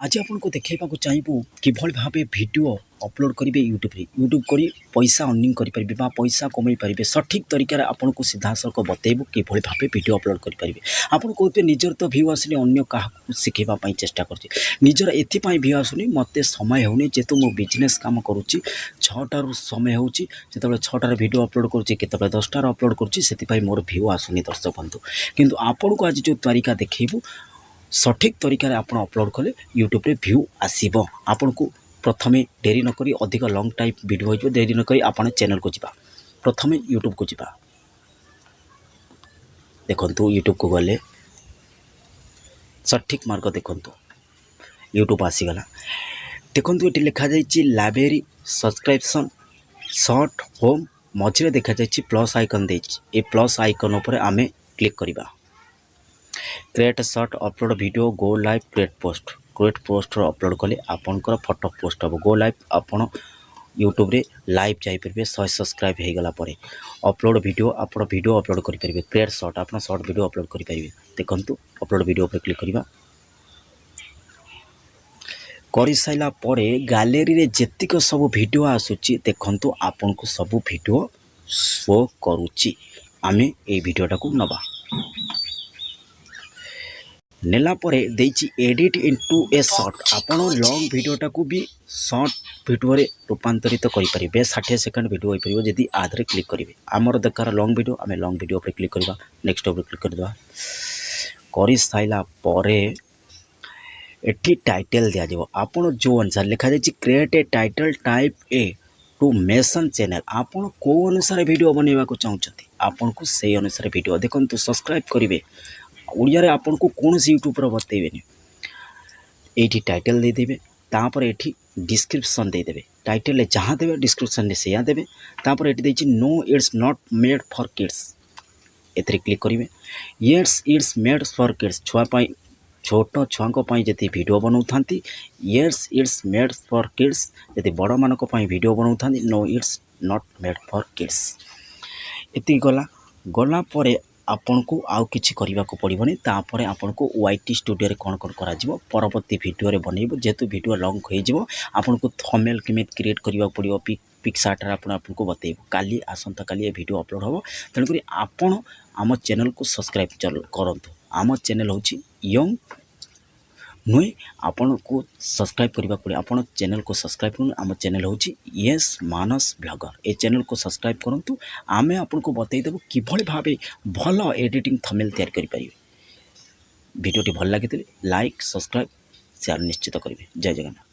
आज आपको देखा चाहबू किभली भाव वीडियो अपलोड करेंगे यूट्यूब कर पैसा अर्निंग करेंगे पैसा कमाई पारे सठिक तरीके आपको सीधा सड़क बतेबू किभली भाव वीडियो अपलोड करेंगे। आप कहते निजर तो व्यू आसुनी अन्य क्या शिखेवाई चेष्टा कर निजर एपाई व्यू आसुनी मत समय होनी जेहेतु मो बिजनेस काम करुच्ची 6टार समय होची जो 6टार वीडियो अपलोड करुच्चे 10टार अपलोड करुच्ची मोर व्यू आसुनी दर्शक बंधु किंतु आपन को आज जो तरीका देखू सठिक तरीके आप अपलोड कले यूट्यूब रे व्यू आसीबो। आपन को प्रथमे डेरी नक अधिक लंग टाइप वीडियो हो डेरी नक आप चैनल को जीवा प्रथमे यूट्यूब को जीवा देखंतु यूट्यूब को गले सठिक मार्ग देखंतु यूट्यूब आसीगला देखंतु ये लिखा जाइए लाइब्रेरी सब्सक्रिप्शन शॉर्ट होम मझे देखा जाइए प्लस आइकन देछि ए प्लस आइकन उपर आमे क्लिक करिबा create short upload video go live create post upload कले आपनकर फोटो पोस्ट हम गो लाइव आपन यूट्यूब रे लाइव जापर 100 सब्सक्राइब हो गला परे अपलोड वीडियो आप वीडियो अपलोड करेंगे क्रिएट शॉर्ट आप शॉर्ट वीडियो अपलोड करेंगे। देखंतु अपलोड वीडियो पर क्लिक करवा कर साइला परे गैलरी रे जेतिक सब वीडियो आसुची देखंतु आपन को सब वीडियो शो करुची आमे ए वीडियोटा को नबा नेला परे देछि एडिट इनटू ए शॉर्ट आपन लॉन्ग वीडियोटा को भी शॉर्ट वीडियो रे रूपांतरित करि परिबे 60 सेकंड वीडियो होई परिबो जदी आधरे क्लिक करिवे हमर दरकार लॉन्ग वीडियो आमे लॉन्ग वीडियो पर क्लिक करबा नेक्स्ट पर क्लिक करदवा करि साइला परे एठी टाइटल दिया जाबो आपन जो अनुसार लिखा जाछि create a title type a to mention channel आपन को अनुसार वीडियो बनेबा को चाहउछथि आपन को सेही अनुसार वीडियो देखंतु सब्सक्राइब करिवे ओडिया रे आपन को कौन से यूट्यूब पर बतेबेनी एठी टाइटल दे देबे तापर एठी डिस्क्रिप्शन दे देबे टाइटल ले जहां देबे डिस्क्रिप्शन ले सेया देबे तापर एठी देछि no it's not made for kids एथरे क्लिक करिवे yes it's made for kids छुआ पाई छोट छुआंको पाई जति वीडियो बनाउथांती yes it's made for kids जति बड़ मानको पाई वीडियो बनाउथांती no it's not made for kids एति गला परे आपन को आउ किछि करिबा को पड़िबनी तापर आपन को वाईटी स्टूडियो रे कोन करा जिवो परवर्ती वीडियो रे बनेइबो जेतु वीडियो लॉन्ग होई जिवो आपन को थंबनेल केमित क्रिएट करिबा पड़िबो पिक्सार्ट रे आपन को बतेइबो काली आसंता काली ए वीडियो अपलोड होबो तन करी आपन आम चैनल को सब्सक्राइब करंतु आम चैनल होछि यंग नुए आपन को सब्सक्राइब करिबा पड़े आपन चैनल को सब्सक्राइब करन आम चैनल होछि यस मानस ब्लॉगर ए चैनल को सब्सक्राइब करंतु आमे आपन को बतई देबो किभली भाबे भलो एडिटिंग थंबनेल तैयार करि परिबे वीडियो टी भल लागितले लाइक सब्सक्राइब शेयर निश्चित करिवे। जय जगन्नाथ।